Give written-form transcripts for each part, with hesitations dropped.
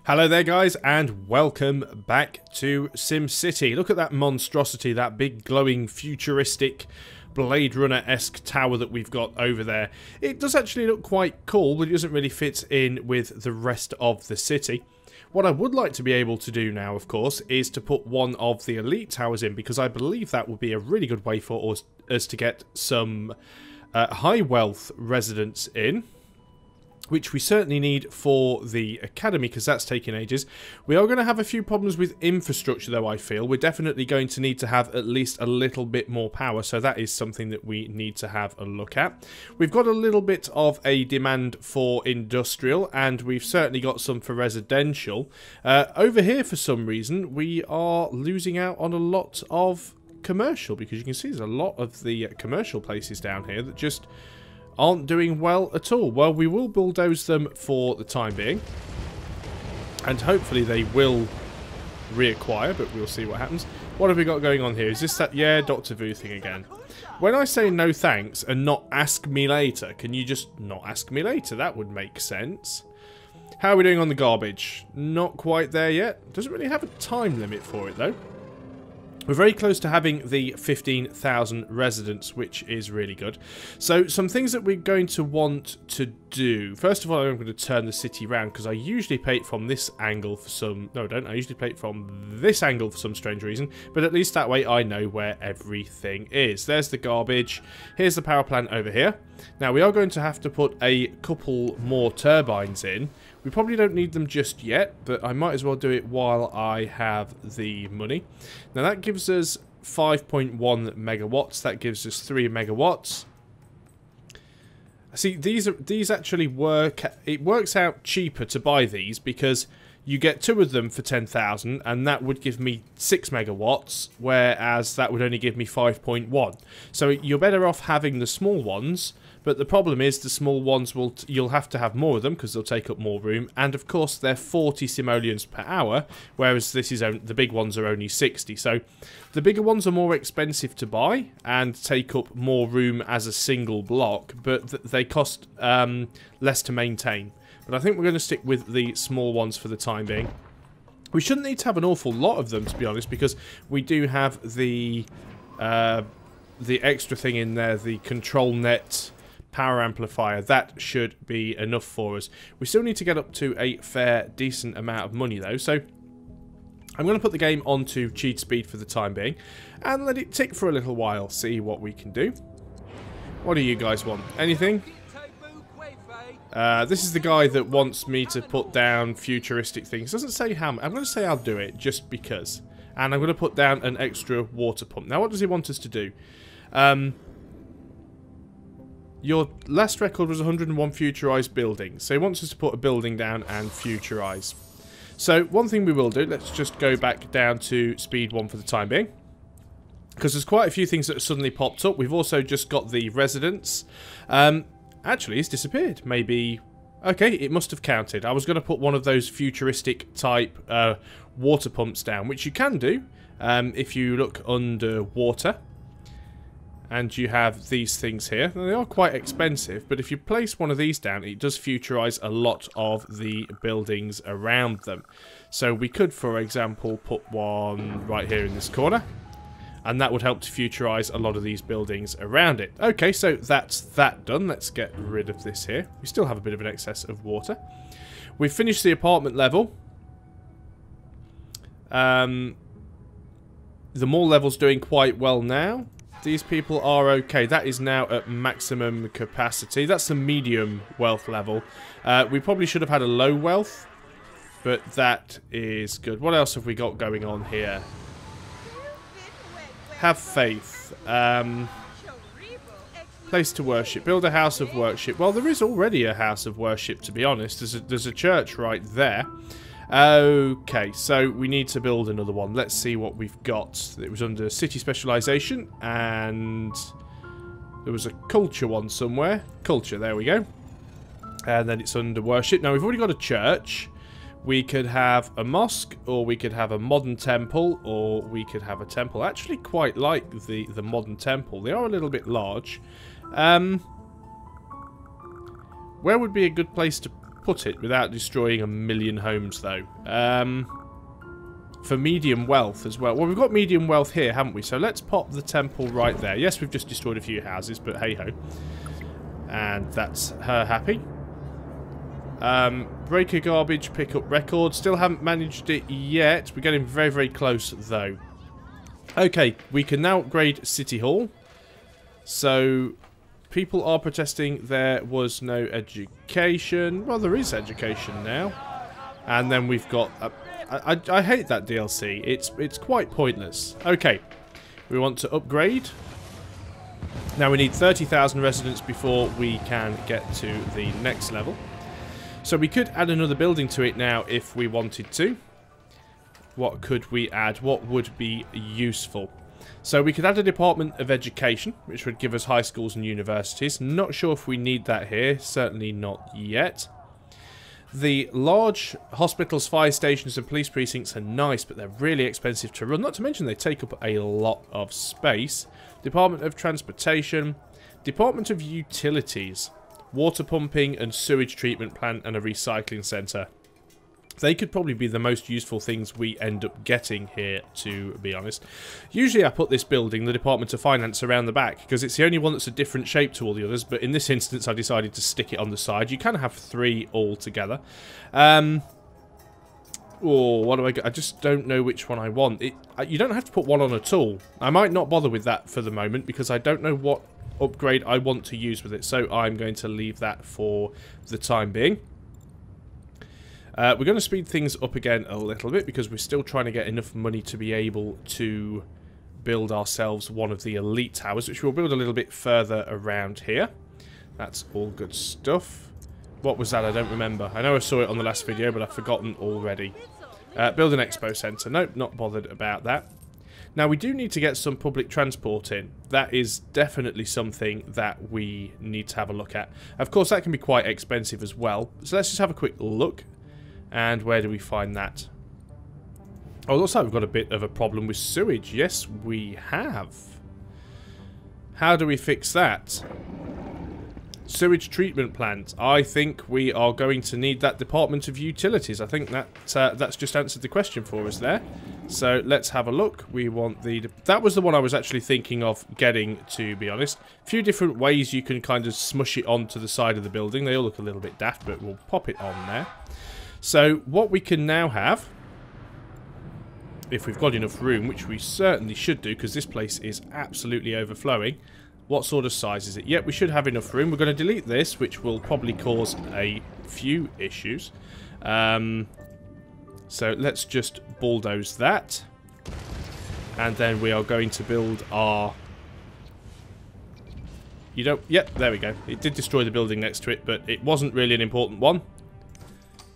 Hello there guys, and welcome back to SimCity. Look at that monstrosity, that big glowing futuristic Blade Runner-esque tower that we've got over there. It does actually look quite cool, but it doesn't really fit in with the rest of the city. What I would like to be able to do now, of course, is to put one of the elite towers in, because I believe that would be a really good way for us to get some high wealth residents in, which we certainly need for the academy, because that's taking ages. We are going to have a few problems with infrastructure, though, I feel. We're definitely going to need to have at least a little bit more power, so that is something that we need to have a look at. We've got a little bit of a demand for industrial, and we've certainly got some for residential. Over here, for some reason, we are losing out on a lot of commercial, because you can see there's a lot of the commercial places down here that just aren't doing well at all. Well, we will bulldoze them for the time being, and hopefully they will reacquire, but we'll see what happens. What have we got going on here? Is this that, yeah, Dr. Vu thing again? When I say no thanks and not ask me later, can you just not ask me later? That would make sense. How are we doing on the garbage? Not quite there yet. Doesn't really have a time limit for it, though. We're very close to having the 15,000 residents, which is really good. So, some things that we're going to want to do. First of all, I'm going to turn the city around, because I usually play it from this angle for some... No, I don't. I usually play it from this angle for some strange reason. But at least that way I know where everything is. There's the garbage. Here's the power plant over here. Now, we are going to have to put a couple more turbines in. We probably don't need them just yet, but I might as well do it while I have the money. Now that gives us 5.1 megawatts. That gives us 3 megawatts. See, these actually work. It works out cheaper to buy these because you get 2 of them for 10,000, and that would give me 6 megawatts, whereas that would only give me 5.1. So you're better off having the small ones. But the problem is the small ones you'll have to have more of them because they'll take up more room, and of course they're 40 simoleons per hour, whereas the big ones are only 60. So the bigger ones are more expensive to buy and take up more room as a single block, but they cost less to maintain. But I think we're going to stick with the small ones for the time being. We shouldn't need to have an awful lot of them, to be honest, because we do have the extra thing in there, the control net power amplifier. That should be enough for us. We still need to get up to a fair, decent amount of money, though, so I'm going to put the game onto cheat speed for the time being and let it tick for a little while, see what we can do. What do you guys want? Anything? This is the guy that wants me to put down futuristic things. Doesn't say how. I'm going to say I'll do it just because. And I'm going to put down an extra water pump. Now, what does he want us to do? Your last record was 101 futurized buildings. So he wants us to put a building down and futurize. So one thing we will do, let's just go back down to speed 1 for the time being, because there's quite a few things that have suddenly popped up. We've also just got the residents. Actually, it's disappeared. Maybe... Okay, it must have counted. I was going to put one of those futuristic type water pumps down, which you can do if you look underwater. And you have these things here. Now, they are quite expensive, but if you place one of these down, it does futurize a lot of the buildings around them. So we could, for example, put one right here in this corner, and that would help to futurize a lot of these buildings around it. Okay, so that's that done. Let's get rid of this here. We still have a bit of an excess of water. We've finished the apartment level. The mall level's doing quite well now. These people are okay. That is now at maximum capacity. That's the medium wealth level. We probably should have had a low wealth, but that is good. What else have we got going on here? Have faith. Place to worship. Build a house of worship. Well, there is already a house of worship, to be honest. There's a church right there. Okay, so we need to build another one. Let's see what we've got. It was under city specialization, and there was a culture one somewhere. Culture, there we go. And then it's under worship. Now, we've already got a church. We could have a mosque, or we could have a modern temple, or we could have a temple. I actually quite like the modern temple. They are a little bit large. Where would be a good place to put it without destroying a million homes, though? For medium wealth as well. Well, we've got medium wealth here, haven't we? So let's pop the temple right there. Yes, we've just destroyed a few houses, but hey-ho. And that's her happy. Break a garbage, pick up record. Still haven't managed it yet. We're getting very, very close, though. Okay, we can now upgrade City Hall. So, people are protesting there was no education. Well, there is education now. And then we've got... I hate that DLC. It's quite pointless. Okay, we want to upgrade. Now we need 30,000 residents before we can get to the next level. So we could add another building to it now if we wanted to. What could we add? What would be useful? So we could add a Department of Education, which would give us high schools and universities. Not sure if we need that here. Certainly not yet. The large hospitals, fire stations and police precincts are nice, but they're really expensive to run. Not to mention they take up a lot of space. Department of Transportation, Department of Utilities, water pumping and sewage treatment plant and a recycling centre. They could probably be the most useful things we end up getting here, to be honest. Usually I put this building, the Department of Finance, around the back, because it's the only one that's a different shape to all the others, but in this instance I decided to stick it on the side. You kind of have three all together. Oh, what do I get? I just don't know which one I want. You don't have to put one on at all. I might not bother with that for the moment, because I don't know what upgrade I want to use with it, so I'm going to leave that for the time being. We're going to speed things up again a little bit because we're still trying to get enough money to be able to build ourselves one of the elite towers, which we'll build a little bit further around here. That's all good stuff. What was that? I don't remember. I know I saw it on the last video, but I've forgotten already. Build an expo centre. Nope, not bothered about that. Now, we do need to get some public transport in. That is definitely something that we need to have a look at. Of course, that can be quite expensive as well. So let's just have a quick look. And where do we find that? Oh, it looks like we've got a bit of a problem with sewage. Yes, we have. How do we fix that? Sewage treatment plant. I think we are going to need that Department of Utilities. I think that that's just answered the question for us there. So let's have a look. We want the... That was the one I was actually thinking of getting, to be honest. A few different ways you can kind of smush it onto the side of the building. They all look a little bit daft, but we'll pop it on there. So, what we can now have, if we've got enough room, which we certainly should do, because this place is absolutely overflowing. What sort of size is it? Yep, we should have enough room. We're going to delete this, which will probably cause a few issues. So, let's just bulldoze that. And then we are going to build our... Yep, there we go. It did destroy the building next to it, but it wasn't really an important one.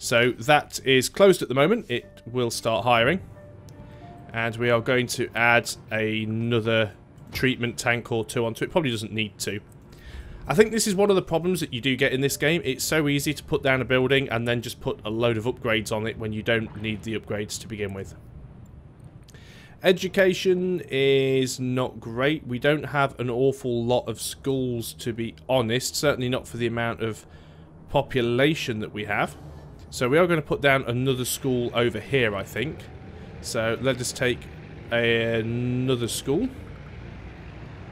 So that is closed at the moment. It will start hiring. And we are going to add another treatment tank or two onto it. Probably doesn't need to. I think this is one of the problems that you do get in this game. It's so easy to put down a building and then just put a load of upgrades on it when you don't need the upgrades to begin with. Education is not great. We don't have an awful lot of schools, to be honest. Certainly not for the amount of population that we have. So we are going to put down another school over here, I think. So let us take another school.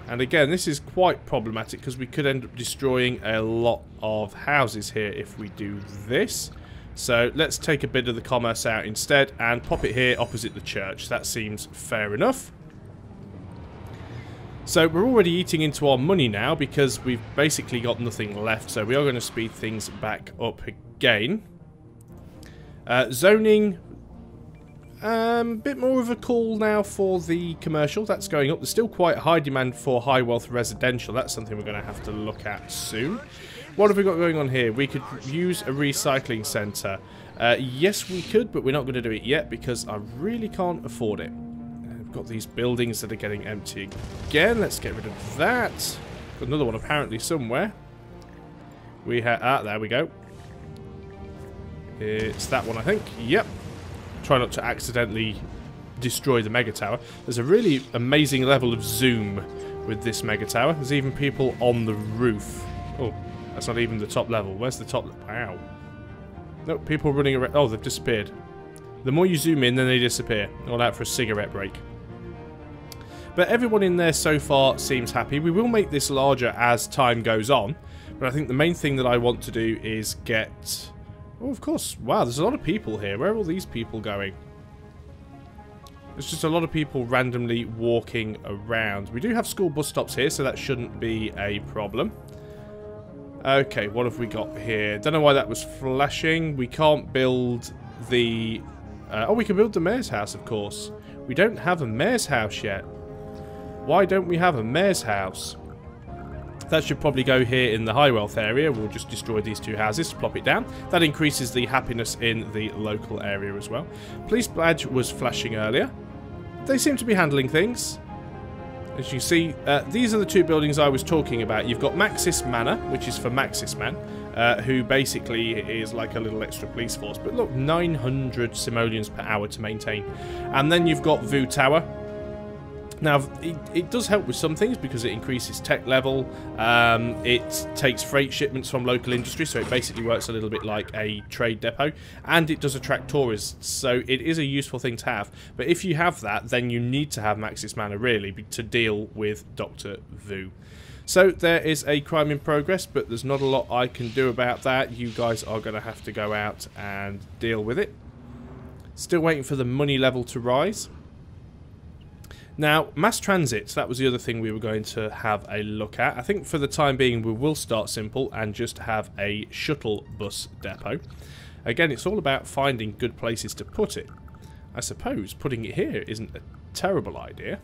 And again, this is quite problematic because we could end up destroying a lot of houses here if we do this. So let's take a bit of the commerce out instead and pop it here opposite the church. That seems fair enough. So we're already eating into our money now because we've basically got nothing left. So we are going to speed things back up again. Zoning, bit more of a call now for the commercial. That's going up. There's still quite high demand for high wealth residential. That's something we're going to have to look at soon. What have we got going on here? We could use a recycling centre. Yes, we could, but we're not going to do it yet because I really can't afford it. We've got these buildings that are getting empty again. Let's get rid of that. Got another one apparently somewhere. We have... there we go. It's that one, I think. Yep. Try not to accidentally destroy the mega tower. There's a really amazing level of zoom with this mega tower. There's even people on the roof. Oh, that's not even the top level. Where's the top? Wow. Nope, people running around. Oh, they've disappeared. The more you zoom in, then they disappear. All out for a cigarette break. But everyone in there so far seems happy. We will make this larger as time goes on. But I think the main thing that I want to do is get... Oh, of course. Wow, there's a lot of people here. Where are all these people going? There's just a lot of people randomly walking around. We do have school bus stops here, so that shouldn't be a problem. Okay, what have we got here? Don't know why that was flashing. We can't build the... oh, we can build the mayor's house, of course. We don't have a mayor's house yet. Why don't we have a mayor's house? That should probably go here in the high wealth area. We'll just destroy these two houses, plop it down. That increases the happiness in the local area as well. Police badge was flashing earlier. They seem to be handling things. As you can see, these are the two buildings I was talking about. You've got Maxis Manor, which is for Maxis Man, who basically is like a little extra police force. But look, 900 simoleons per hour to maintain. And then you've got Vu Tower. Now, it does help with some things because it increases tech level. It takes freight shipments from local industry, so it basically works a little bit like a trade depot. And it does attract tourists, so it is a useful thing to have. But if you have that, then you need to have Maxis Manor, really, to deal with Dr. Vu. So there is a crime in progress, but there's not a lot I can do about that. You guys are going to have to go out and deal with it. Still waiting for the money level to rise. Now, mass transit, that was the other thing we were going to have a look at. I think for the time being we will start simple and just have a shuttle bus depot. Again, it's all about finding good places to put it. I suppose putting it here isn't a terrible idea.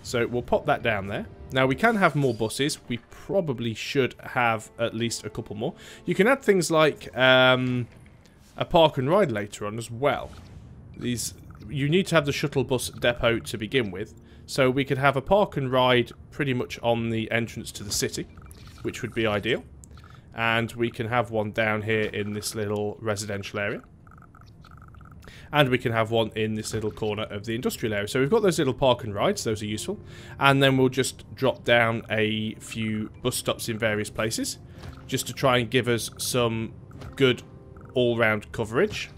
So we'll pop that down there. Now, we can have more buses. We probably should have at least a couple more. You can add things like a park and ride later on as well. You need to have the shuttle bus depot to begin with, so we could have a park and ride pretty much on the entrance to the city, which would be ideal. And we can have one down here in this little residential area. And we can have one in this little corner of the industrial area. So we've got those little park and rides, those are useful. And then we'll just drop down a few bus stops in various places, just to try and give us some good all-round coverage.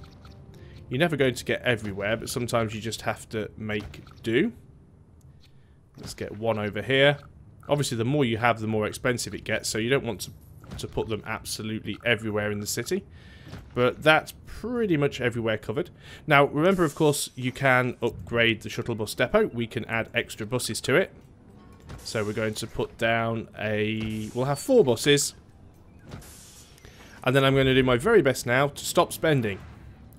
You're never going to get everywhere, but sometimes you just have to make do. Let's get one over here. Obviously, the more you have, the more expensive it gets, so you don't want to put them absolutely everywhere in the city. But that's pretty much everywhere covered. Now, remember, of course, you can upgrade the shuttle bus depot. We can add extra buses to it. So we're going to put down we'll have 4 buses. And then I'm going to do my very best now to stop spending,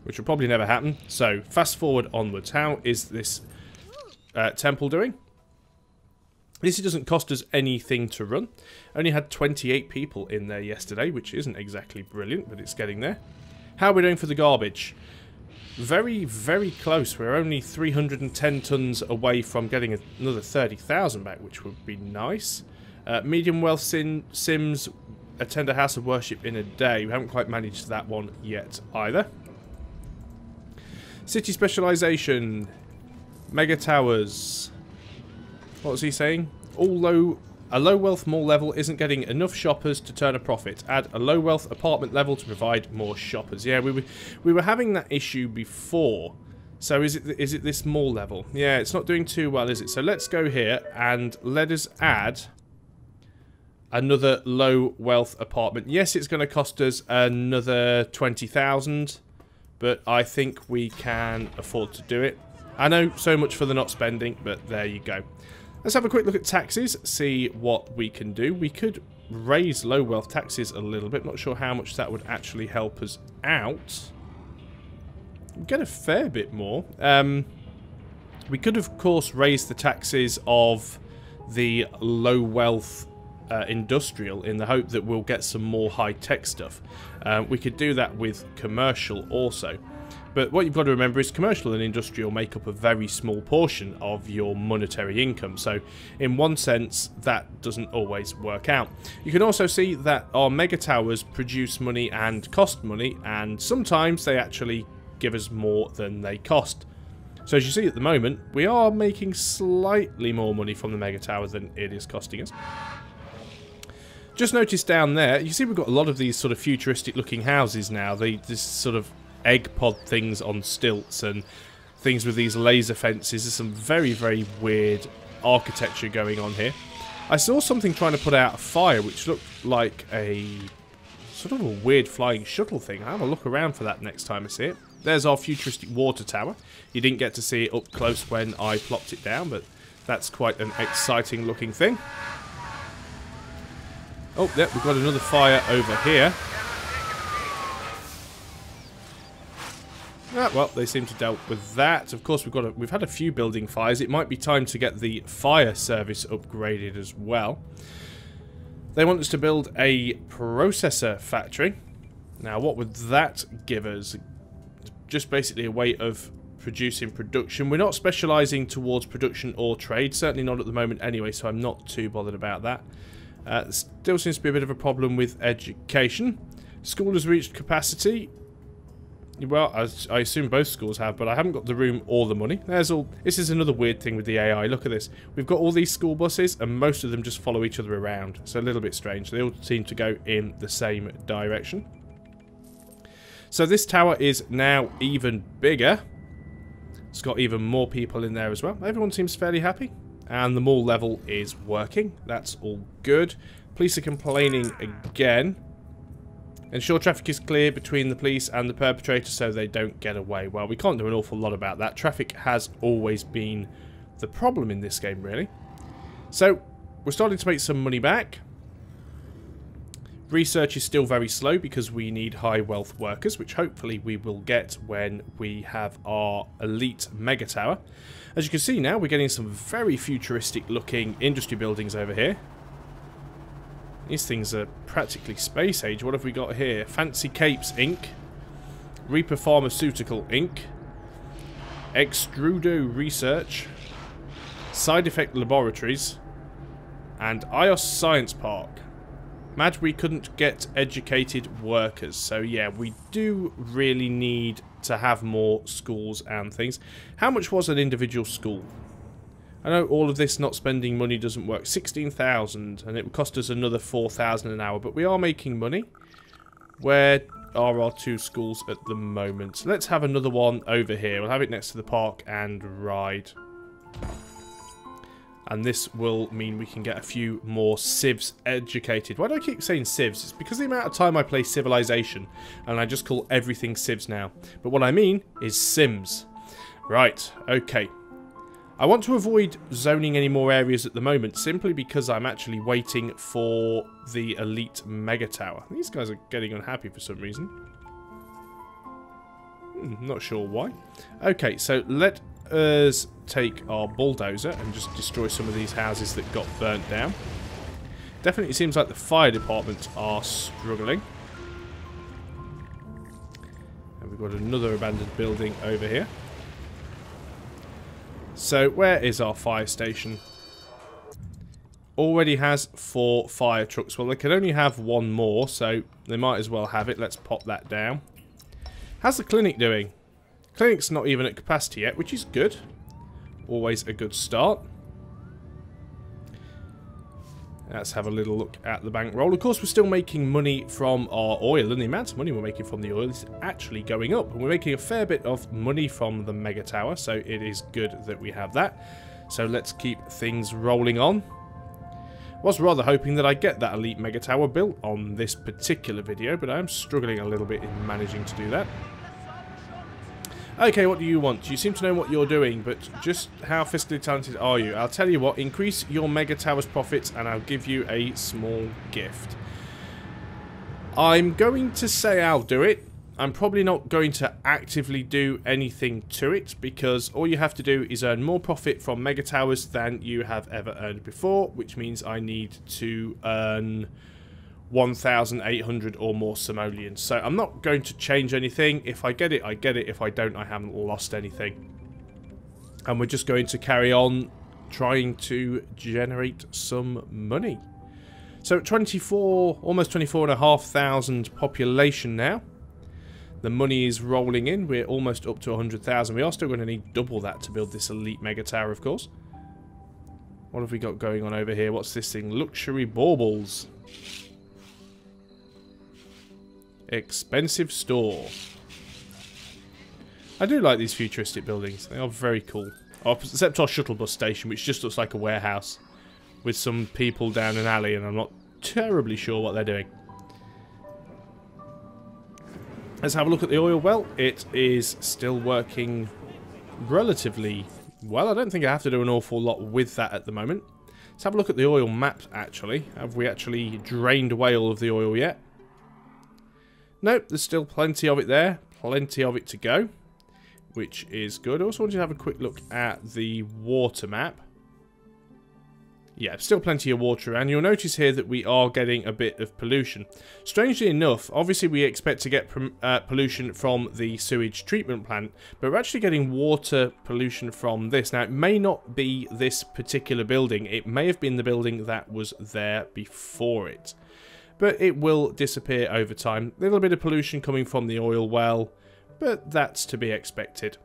which will probably never happen. So, fast forward onwards. How is this temple doing? This doesn't cost us anything to run. Only had 28 people in there yesterday, which isn't exactly brilliant, but it's getting there. How are we doing for the garbage? Very, very close. We're only 310 tons away from getting another 30,000 back, which would be nice. Medium wealth Sims attend a house of worship in a day. We haven't quite managed that one yet either. City specialization, mega towers. What was he saying? A low wealth mall level isn't getting enough shoppers to turn a profit. Add a low wealth apartment level to provide more shoppers. Yeah, we were having that issue before. So is it this mall level? Yeah, it's not doing too well, is it? So let's go here and let us add another low wealth apartment. Yes, it's going to cost us another 20,000. But I think we can afford to do it. I know, so much for the not spending, but there you go. Let's have a quick look at taxes, see what we can do. We could raise low wealth taxes a little bit. Not sure how much that would actually help us out. We'd get a fair bit more. We could, of course, raise the taxes of the low wealth industrial in the hope that we'll get some more high-tech stuff. We could do that with commercial also. But what you've got to remember is commercial and industrial make up a very small portion of your monetary income. So in one sense, that doesn't always work out. You can also see that our mega towers produce money and cost money, and sometimes they actually give us more than they cost. So as you see at the moment, we are making slightly more money from the mega tower than it is costing us. Just noticed down there, you see we've got a lot of these sort of futuristic looking houses now. This sort of egg pod things on stilts and things with these laser fences. There's some very, very weird architecture going on here. I saw something trying to put out a fire which looked like a sort of a weird flying shuttle thing. I'll have a look around for that next time I see it. There's our futuristic water tower. You didn't get to see it up close when I plopped it down, but that's quite an exciting looking thing. Oh, yeah, we've got another fire over here. Ah, well, they seem to dealt with that. Of course, we've had a few building fires. It might be time to get the fire service upgraded as well. They want us to build a processor factory. Now, what would that give us? Just basically a way of producing production. We're not specialising towards production or trade. Certainly not at the moment anyway, so I'm not too bothered about that. Still seems to be a bit of a problem with education. School has reached capacity. Well, I assume both schools have, but I haven't got the room or the money. There's all. This is another weird thing with the AI. Look at this. We've got all these school buses, and most of them just follow each other around. So a little bit strange. They all seem to go in the same direction. So this tower is now even bigger. It's got even more people in there as well. Everyone seems fairly happy. And the mall level is working. That's all good. Police are complaining again. Ensure traffic is clear between the police and the perpetrator so they don't get away. Well, we can't do an awful lot about that. Traffic has always been the problem in this game, really. So, we're starting to make some money back. Research is still very slow because we need high wealth workers, which hopefully we will get when we have our elite mega tower. As you can see now, we're getting some very futuristic looking industry buildings over here. These things are practically space age. What have we got here? Fancy Capes Inc. Reaper Pharmaceutical Inc. Extrudo Research. Side Effect Laboratories. And IOS Science Park. Mad we couldn't get educated workers. So yeah, we do really need to have more schools and things. How much was an individual school? I know all of this not spending money doesn't work. 16,000, and it would cost us another 4,000 an hour, but we are making money. Where are our two schools at the moment? So let's have another one over here. We'll have it next to the park and ride. And this will mean we can get a few more civs educated. Why do I keep saying civs? It's because of the amount of time I play Civilization, and I just call everything civs now. But what I mean is sims. Right, okay. I want to avoid zoning any more areas at the moment, simply because I'm actually waiting for the elite mega tower. These guys are getting unhappy for some reason. Not sure why. Okay, so let us take our bulldozer and just destroy some of these houses that got burnt down. Definitely seems like the fire department are struggling. And we've got another abandoned building over here. So, where is our fire station? Already has 4 fire trucks. Well, they can only have 1 more, so they might as well have it. Let's pop that down. How's the clinic doing? Clinic's not even at capacity yet, which is good. Always a good start. Let's have a little look at the bankroll. Of course, we're still making money from our oil, and the amount of money we're making from the oil is actually going up. And we're making a fair bit of money from the mega tower, so it is good that we have that. So let's keep things rolling on. I was rather hoping that I'd get that elite mega tower built on this particular video, but I'm struggling a little bit in managing to do that. Okay, what do you want? You seem to know what you're doing, but just how fiscally talented are you? I'll tell you what, increase your mega tower's profits and I'll give you a small gift. I'm going to say I'll do it. I'm probably not going to actively do anything to it, because all you have to do is earn more profit from mega towers than you have ever earned before, which means I need to earn 1,800 or more simoleons. So I'm not going to change anything. If I get it, I get it. If I don't, I haven't lost anything. And we're just going to carry on trying to generate some money. So 24, almost 24,500 population now. The money is rolling in. We're almost up to 100,000. We are still going to need double that to build this elite mega tower, of course. What have we got going on over here? What's this thing? Luxury baubles. Expensive store. I do like these futuristic buildings. They are very cool. Except our shuttle bus station, which just looks like a warehouse with some people down an alley, and I'm not terribly sure what they're doing. Let's have a look at the oil well. It is still working relatively well. I don't think I have to do an awful lot with that at the moment. Let's have a look at the oil map, actually. Have we actually drained away all of the oil yet? Nope, there's still plenty of it there. Plenty of it to go, which is good. I also wanted to have a quick look at the water map. Yeah, still plenty of water around. You'll notice here that we are getting a bit of pollution. Strangely enough, obviously we expect to get pollution from the sewage treatment plant, but we're actually getting water pollution from this. Now, it may not be this particular building. It may have been the building that was there before it. But it will disappear over time. A little bit of pollution coming from the oil well, but that's to be expected.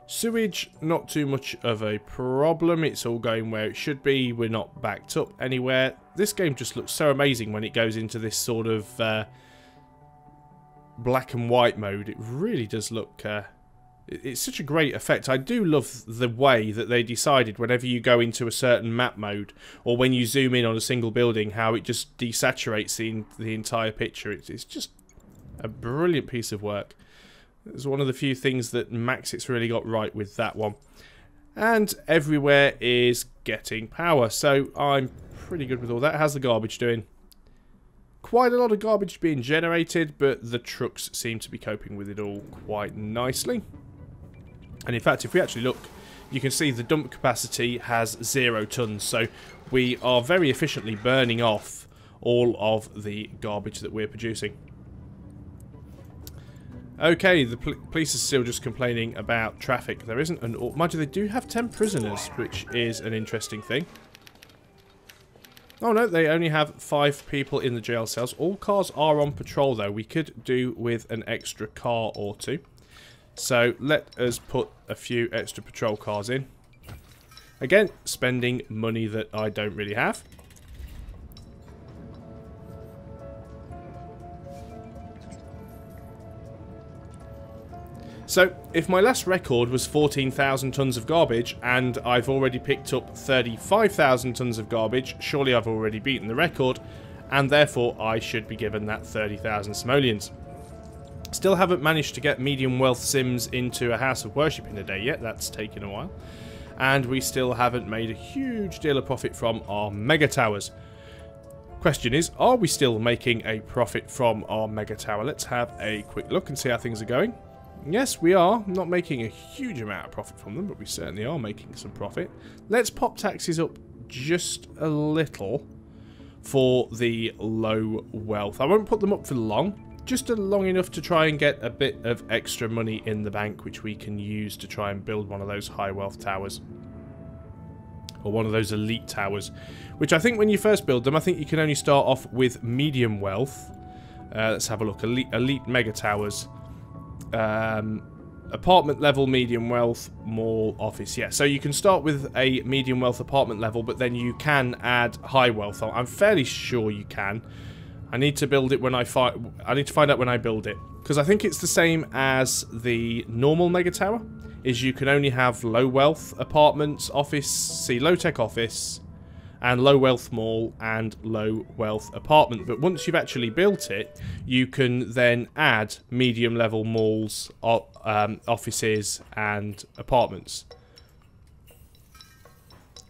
Sewage, not too much of a problem. It's all going where it should be. We're not backed up anywhere. This game just looks so amazing when it goes into this sort of black and white mode. It really does look... it's such a great effect. I do love the way that they decided whenever you go into a certain map mode, or when you zoom in on a single building, how it just desaturates the entire picture. It's just a brilliant piece of work. It's one of the few things that Maxit's really got right with that one. And everywhere is getting power, so I'm pretty good with all that. How's the garbage doing? Quite a lot of garbage being generated, but the trucks seem to be coping with it all quite nicely. And in fact, if we actually look, you can see the dump capacity has 0 tons, so we are very efficiently burning off all of the garbage that we're producing. Okay, the police are still just complaining about traffic. There isn't an... Mind you, they do have 10 prisoners, which is an interesting thing. Oh no, they only have 5 people in the jail cells. All cars are on patrol, though. We could do with an extra car or two. So let us put a few extra patrol cars in. Again, spending money that I don't really have. So, if my last record was 14,000 tons of garbage, and I've already picked up 35,000 tons of garbage, surely I've already beaten the record, and therefore I should be given that 30,000 simoleons. Still haven't managed to get medium wealth sims into a house of worship in a day yet, that's taken a while. And we still haven't made a huge deal of profit from our mega towers. Question is, are we still making a profit from our mega tower? Let's have a quick look and see how things are going. Yes, we are. Not making a huge amount of profit from them, but we certainly are making some profit. Let's pop taxes up just a little for the low wealth. I won't put them up for long, just long enough to try and get a bit of extra money in the bank, which we can use to try and build one of those high wealth towers. Or one of those elite towers, which I think when you first build them, I think you can only start off with medium wealth. Let's have a look. Elite mega towers. Apartment level, medium wealth, mall, office. Yeah, so you can start with a medium wealth apartment level, but then you can add high wealth. I'm fairly sure you can. I need to build it when I need to find out when I build it, because I think it's the same as the normal mega tower. Is you can only have low wealth apartments, office, low tech office, and low wealth mall and low wealth apartment. But once you've actually built it, you can then add medium level malls, offices and apartments.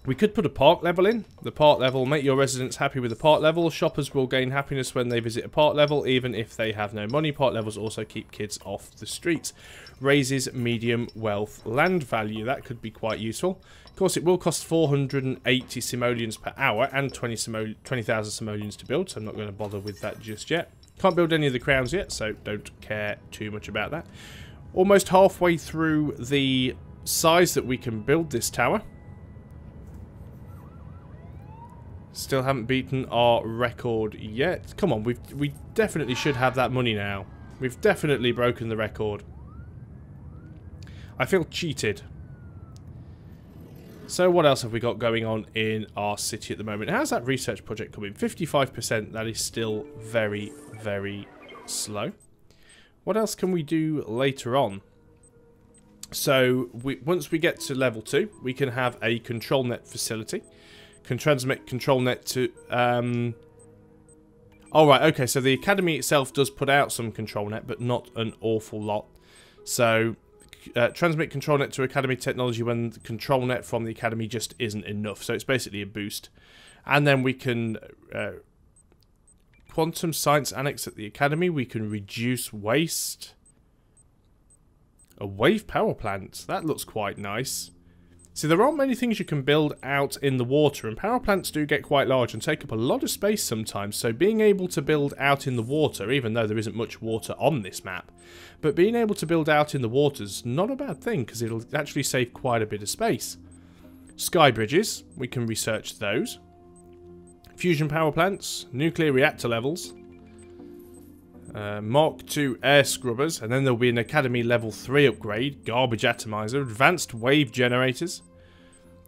We could put a park level in. The park level, make your residents happy with the park level. Shoppers will gain happiness when they visit a park level, even if they have no money. Park levels also keep kids off the streets. Raises medium wealth land value. That could be quite useful. Of course, it will cost 480 simoleons per hour and 20,000 simoleons to build, so I'm not going to bother with that just yet. Can't build any of the crowns yet, so don't care too much about that. Almost halfway through the size that we can build this tower. Still haven't beaten our record yet. Come on, we definitely should have that money now. We've definitely broken the record. I feel cheated. So what else have we got going on in our city at the moment? How's that research project coming? 55%. That is still very, very slow. What else can we do later on? So once we get to level 2, we can have a control net facility. Can transmit control net to... Oh, right, okay, so the academy itself does put out some control net, but not an awful lot. So... transmit control net to academy technology when the control net from the academy just isn't enough, so it's basically a boost. And then we can quantum science annex at the academy. We can reduce waste. A wave power plant, that looks quite nice. See, there aren't many things you can build out in the water, and power plants do get quite large and take up a lot of space sometimes, so being able to build out in the water, even though there isn't much water on this map, but being able to build out in the water is not a bad thing, because it'll actually save quite a bit of space. Sky bridges, we can research those. Fusion power plants, nuclear reactor levels, Mark II air scrubbers, and then there'll be an Academy level 3 upgrade, garbage atomizer, advanced wave generators,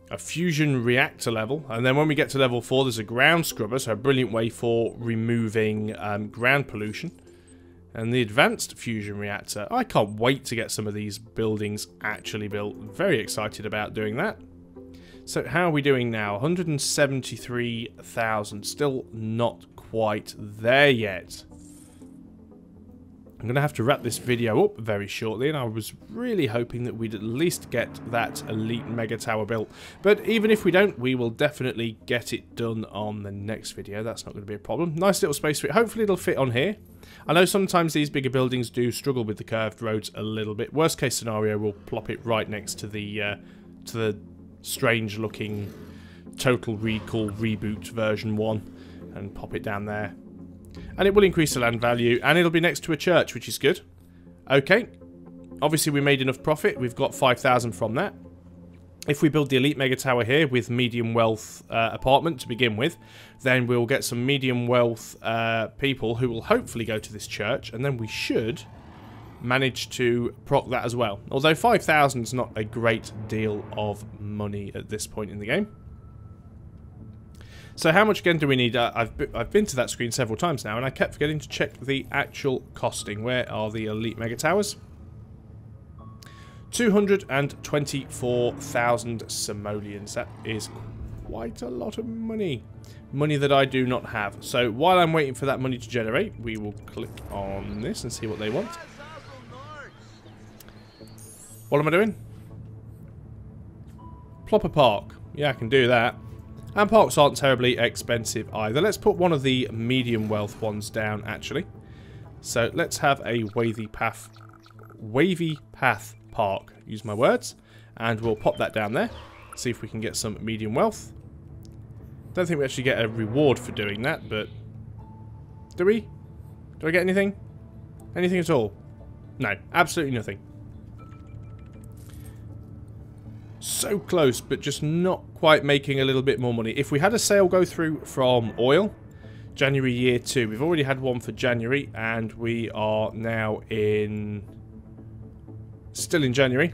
a fusion reactor level, and then when we get to level 4 there's a ground scrubber, so a brilliant way for removing ground pollution, and the advanced fusion reactor. I can't wait to get some of these buildings actually built. Very excited about doing that. So how are we doing now? 173,000, still not quite there yet. I'm going to have to wrap this video up very shortly, and I was really hoping that we'd at least get that elite mega tower built. But even if we don't, we will definitely get it done on the next video. That's not going to be a problem. Nice little space for it. Hopefully it'll fit on here. I know sometimes these bigger buildings do struggle with the curved roads a little bit. Worst case scenario, we'll plop it right next to the strange looking Total Recall Reboot version 1 and pop it down there. And it will increase the land value, and it'll be next to a church, which is good. Okay. Obviously, we made enough profit. We've got 5,000 from that. If we build the elite mega tower here with medium wealth apartment to begin with, then we'll get some medium wealth people who will hopefully go to this church, and then we should manage to proc that as well. Although 5,000 is not a great deal of money at this point in the game. So how much again do we need? I've been to that screen several times now, and I kept forgetting to check the actual costing. Where are the elite mega towers? 224,000 simoleons. That is quite a lot of money. Money that I do not have. So while I'm waiting for that money to generate, we will click on this and see what they want. What am I doing? Plop a park. Yeah, I can do that. And parks aren't terribly expensive either. Let's put one of the medium wealth ones down, actually. So let's have a wavy path park. Use my words. And we'll pop that down there. See if we can get some medium wealth. Don't think we actually get a reward for doing that, but... Do we? Do I get anything? Anything at all? No, absolutely nothing. So close, but just not quite making a little bit more money. If we had a sale go through from oil, January year 2, we've already had one for January, and we are now still in January,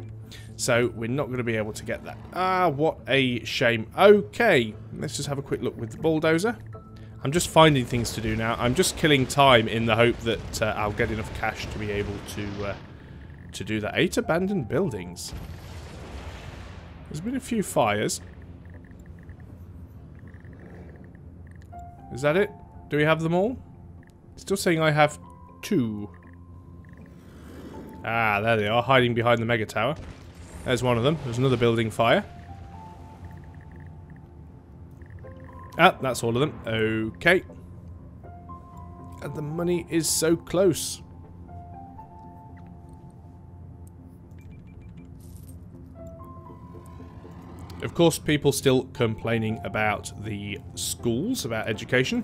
so we're not going to be able to get that. Ah, what a shame. Okay, let's just have a quick look with the bulldozer. I'm just finding things to do now. I'm just killing time in the hope that I'll get enough cash to be able to do that. 8 abandoned buildings. There's been a few fires. Is that it? Do we have them all? Still saying I have 2. Ah, there they are, hiding behind the mega tower. There's one of them. There's another building fire. Ah, that's all of them. Okay. And the money is so close. Of course, people still complaining about the schools, about education.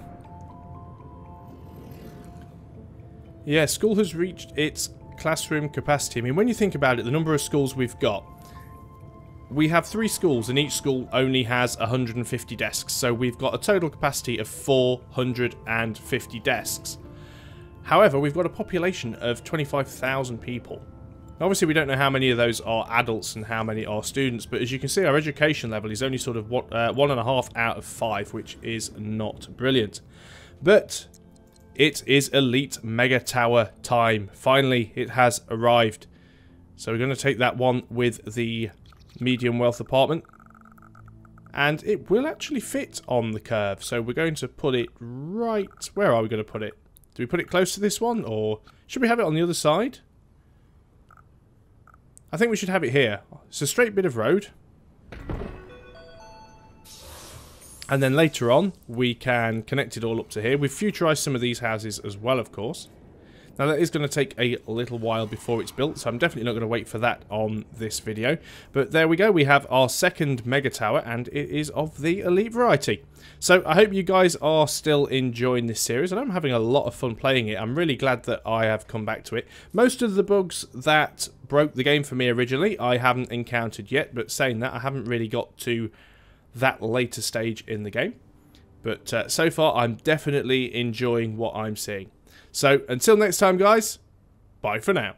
Yeah, school has reached its classroom capacity. I mean, when you think about it, the number of schools we've got, we have 3 schools, and each school only has 150 desks. So we've got a total capacity of 450 desks. However, we've got a population of 25,000 people. Obviously, we don't know how many of those are adults and how many are students, but as you can see, our education level is only sort of 1.5 out of 5, which is not brilliant. But it is Elite Mega Tower time. Finally, it has arrived. So we're going to take that one with the medium wealth apartment. And it will actually fit on the curve. So we're going to put it right... Where are we going to put it? Do we put it close to this one? Or should we have it on the other side? I think we should have it here. It's a straight bit of road. And then later on, we can connect it all up to here. We've futurized some of these houses as well, of course. Now, that is going to take a little while before it's built, so I'm definitely not going to wait for that on this video. But there we go. We have our second Mega Tower, and it is of the Elite variety. So I hope you guys are still enjoying this series, and I'm having a lot of fun playing it. I'm really glad that I have come back to it. Most of the bugs that broke the game for me originally, I haven't encountered yet, but saying that, I haven't really got to that later stage in the game. But so far, I'm definitely enjoying what I'm seeing. So, until next time, guys, bye for now.